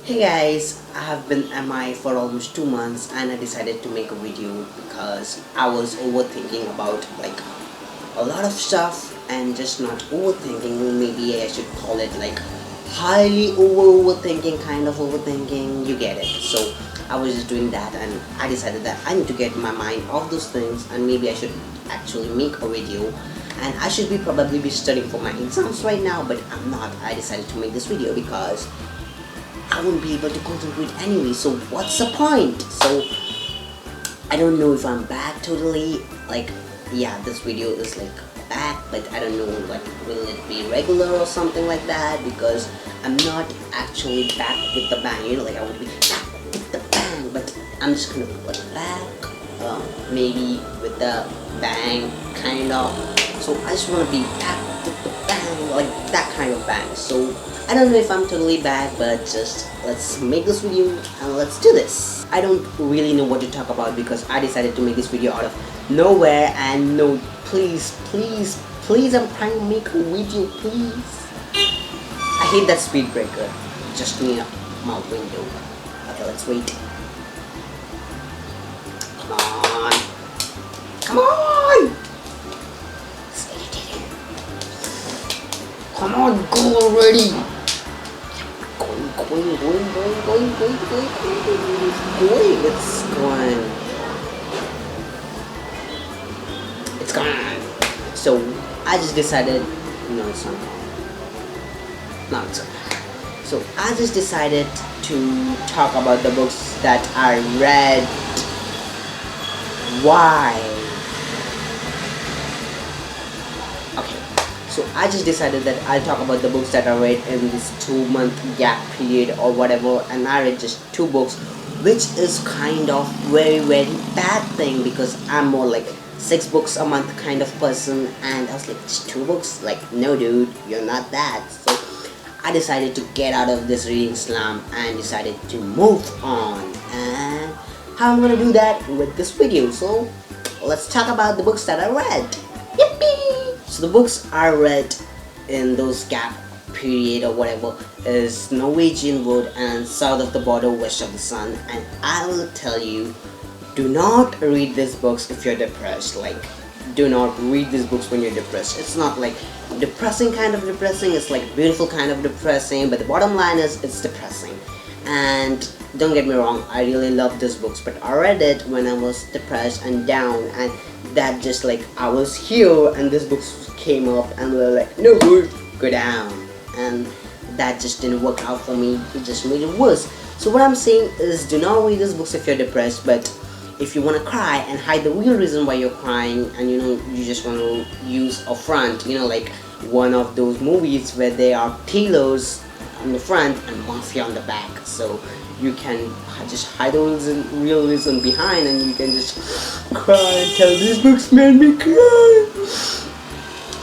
Hey guys, I have been MI for almost 2 months and I decided to make a video because I was overthinking about a lot of stuff and just not overthinking. Maybe I should call it highly overthinking, kind of overthinking, you get it. So I was just doing that and I decided that I need to get my mind off those things and maybe I should actually make a video. And I should be probably be studying for my exams right now, but I'm not. I decided to make this video because I won't be able to concentrate anyway, so what's the point? So I don't know if I'm back totally, yeah, this video is back, but I don't know will it be regular or something like that, because I'm not actually back with the bang, I would be back with the bang, but I'm just gonna put it back, maybe with the bang, kind of. So I just wanna be back with the bang, like that kind of bang. So I don't know if I'm totally back, but just let's make this video and let's do this. I don't really know what to talk about because I decided to make this video out of nowhere, and no, please, I'm trying to make a video, please. I hate that speed breaker. Just near my window. Okay, let's wait. Come on. Come on! It's irritating. Come on, go already! Going, it's going. It's gone. So I just decided, no, it's not. No, it's not. So I just decided to talk about the books that I read. Why? So I just decided that I'll talk about the books that I read in this 2-month gap period or whatever, and I read just 2 books, which is kind of very bad thing because I'm more like 6 books a month kind of person, and I was like, just 2 books? Like, no dude, you're not that. So I decided to get out of this reading slump and decided to move on, and how I'm gonna do that with this video. So let's talk about the books that I read. Yippee! So the books I read in those gap period or whatever is Norwegian Wood and South of the Border, West of the Sun. And I will tell you, do not read these books if you're depressed. Do not read these books when you're depressed. It's not depressing kind of depressing, it's beautiful kind of depressing, but the bottom line is it's depressing. And don't get me wrong, I really love these books, but I read it when I was depressed and down, and that just I was here and these books came up and were like, no good, go down, and that just didn't work out for me. It just made it worse. So what I'm saying is, do not read these books if you're depressed, but if you want to cry and hide the real reason why you're crying, and you just want to use a front, like one of those movies where there are tailors on the front and mafia on the back, so you can just hide the real reason behind, and you can just cry and tell these books made me cry.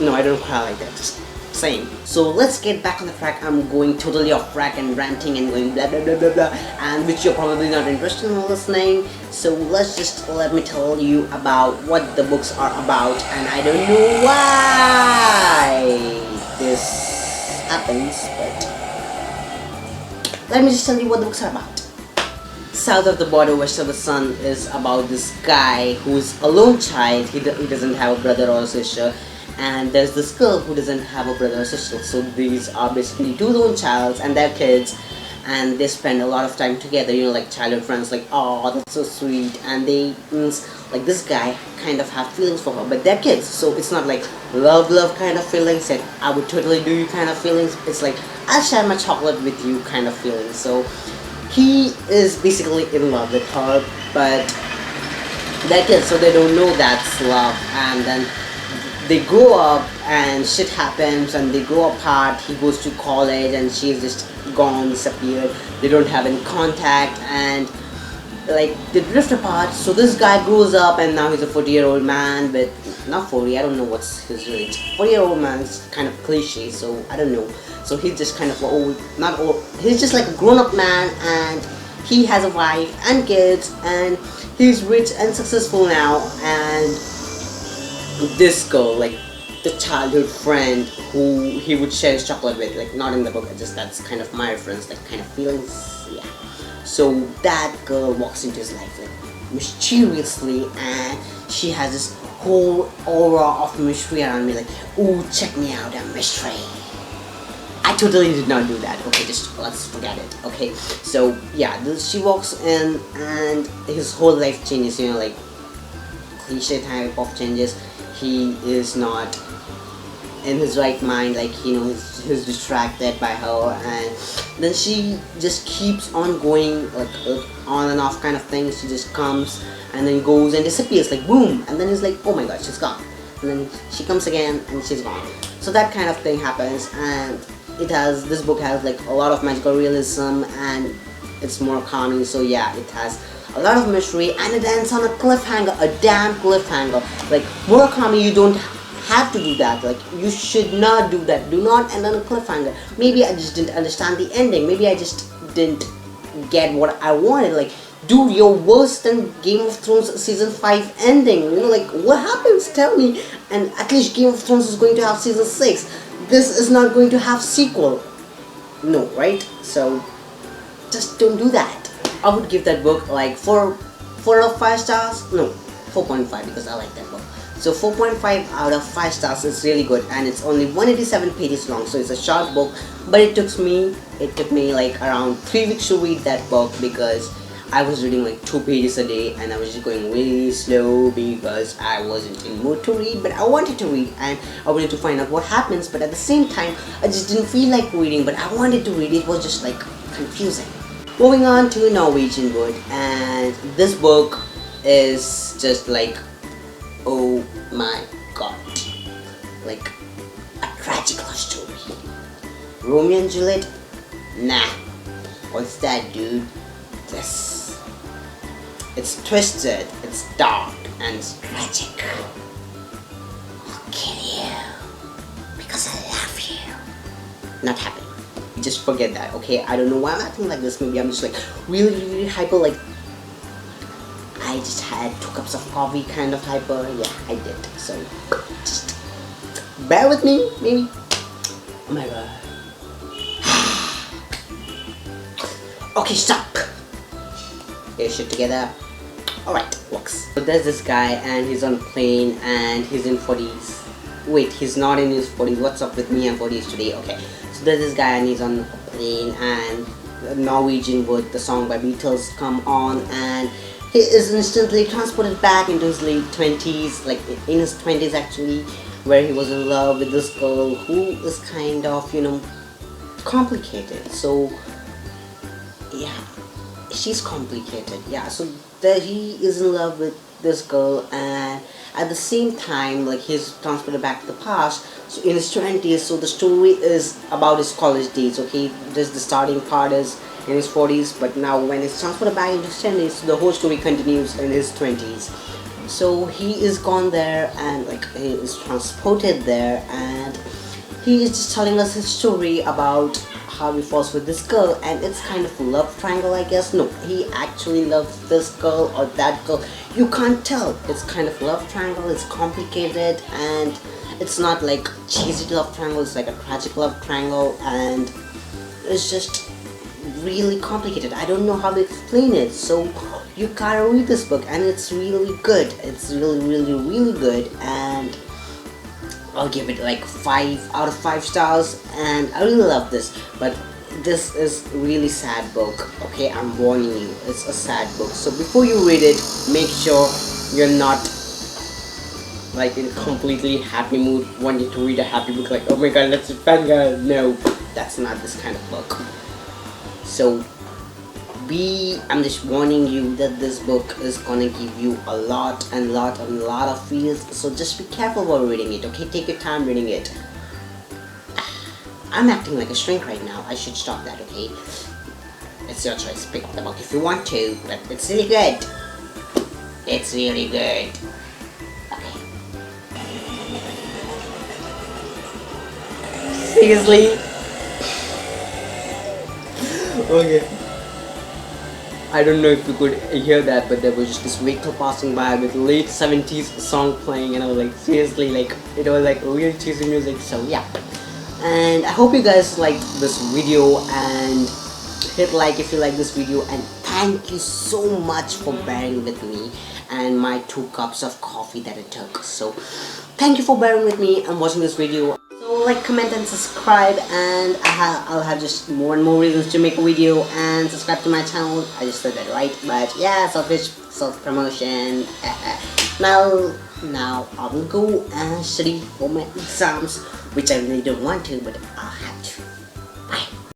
No, I don't cry like that, just saying. So let's get back on the track. I'm going totally off track and ranting and going blah blah blah blah blah, and which you're probably not interested in listening. So let me tell you about what the books are about, and I don't know why this happens, but let me just tell you what the books are about. South of the Border, West of the Sun is about this guy who's a lone child. He doesn't have a brother or a sister, and there's this girl who doesn't have a brother or sister. So these are basically 2 lone childs and their kids, and they spend a lot of time together, childhood friends, oh, that's so sweet, and they, this guy kind of have feelings for her, but they're kids, so it's not love kind of feelings, and I would totally do you kind of feelings. It's I'll share my chocolate with you kind of feelings. So he is basically in love with her, but they're kids, so they don't know that's love, and then they grow up and shit happens and they grow apart. He goes to college and she's just gone, disappeared. They don't have any contact, and they drift apart. So this guy grows up and now he's a 40-year-old man, but not 40, I don't know what's his age. 40-year-old man is kind of cliche, so I don't know. So he's just kind of old, not old, he's just a grown-up man, and he has a wife and kids, and he's rich and successful now, and this girl, the childhood friend who he would share his chocolate with, not in the book, just that's kind of my reference, kind of feelings, yeah. So that girl walks into his life like mysteriously, and she has this whole aura of mystery around me, like, ooh, check me out, I'm mystery. I totally did not do that. Okay, just let's forget it. Okay, so yeah, she walks in and his whole life changes. You know, like cliche type of changes. He is not in his right mind, like, you know, he's distracted by her, and then she just keeps on going, like on and off kind of thing. She just comes and then goes and disappears, like boom, and then he's like, oh my god, she's gone, and then she comes again and she's gone. So that kind of thing happens, and this book has like a lot of magical realism, and it's Murakami, so yeah, it has a lot of mystery, and it ends on a cliffhanger, a damn cliffhanger. Like Murakami, you don't have to do that. Like, you should not do that. Do not end on a cliffhanger. Maybe I just didn't understand the ending. Maybe I just didn't get what I wanted. Like, do your worst than Game of Thrones season 5 ending. You know, like, what happens? Tell me. And at least Game of Thrones is going to have season 6. This is not going to have sequel. No, right? So just don't do that. I would give that book like 4 out of 5 stars. No, 4.5, because I like that book. So 4.5 out of 5 stars is really good, and it's only 187 pages long, so it's a short book. But it took me like around 3 weeks to read that book, because I was reading like 2 pages a day, and I was just going really slow because I wasn't in mood to read, but I wanted to read and I wanted to find out what happens. But at the same time, I just didn't feel like reading, but I wanted to read. It was just like confusing. Moving on to Norwegian Wood, and this book is just like, oh my god, like a tragic love story. Romeo and Juliet? Nah. What's that, dude? This. It's twisted, it's dark, and it's tragic. I'll kill you because I love you. Not happening. Just forget that, okay? I don't know why I'm acting like this. Maybe I'm just like really hyper, like I just had 2 cups of coffee kind of hyper. Yeah, I did. So just bear with me, maybe. Oh my god. Okay, stop. Get your shit together. Alright, works. So there's this guy, and he's on a plane, and he's in 40s. Wait, he's not in his 40s. What's up with me and 40s today? Okay. So there's this guy, and he's on a plane, and Norwegian Wood, the song by Beatles, come on, and he is instantly transported back into his late 20s, like in his 20s actually, where he was in love with this girl who is kind of, you know, complicated. So yeah, she's complicated. Yeah, so there he is in love with this girl, and at the same time, like, he's transported back to the past, so in his 20s. So the story is about his college days, okay? This the starting part is in his 40s, but now when it's transported back into his 20s, the whole story continues in his 20s. So he is gone there, and like he is transported there, and he is just telling us his story about how he falls with this girl, and it's kind of a love triangle, I guess. No, he actually loves this girl or that girl. You can't tell. It's kind of love triangle. It's complicated, and it's not like cheesy love triangle. It's like a tragic love triangle, and it's just really complicated. I don't know how to explain it. So you gotta read this book, and it's really good. It's really good, and I'll give it like 5 out of 5 stars, and I really love this. But this is really sad book, okay? I'm warning you, it's a sad book. So before you read it, make sure you're not like in a completely happy mood, wanting to read a happy book, like, oh my god, let's fangirl. No, that's not this kind of book. So I'm just warning you that this book is gonna give you a lot of feels, so just be careful while reading it, okay? Take your time reading it. I'm acting like a shrink right now. I should stop that, okay? It's your choice. Pick the book if you want to, but it's really good. It's really good. Okay. Seriously? Okay. I don't know if you could hear that, but there was just this vehicle passing by with late 70s song playing, and I was like, seriously, like, it was like really cheesy music. So yeah, and I hope you guys liked this video, and hit like if you like this video, and thank you so much for bearing with me and my 2 cups of coffee that I took. So thank you for bearing with me and watching this video. So like, comment and subscribe, and I'll have just more and more reasons to make a video, and subscribe to my channel. I just said that right, but yeah, self promotion. Now I will go and study for my exams, which I really don't want to, but I have to.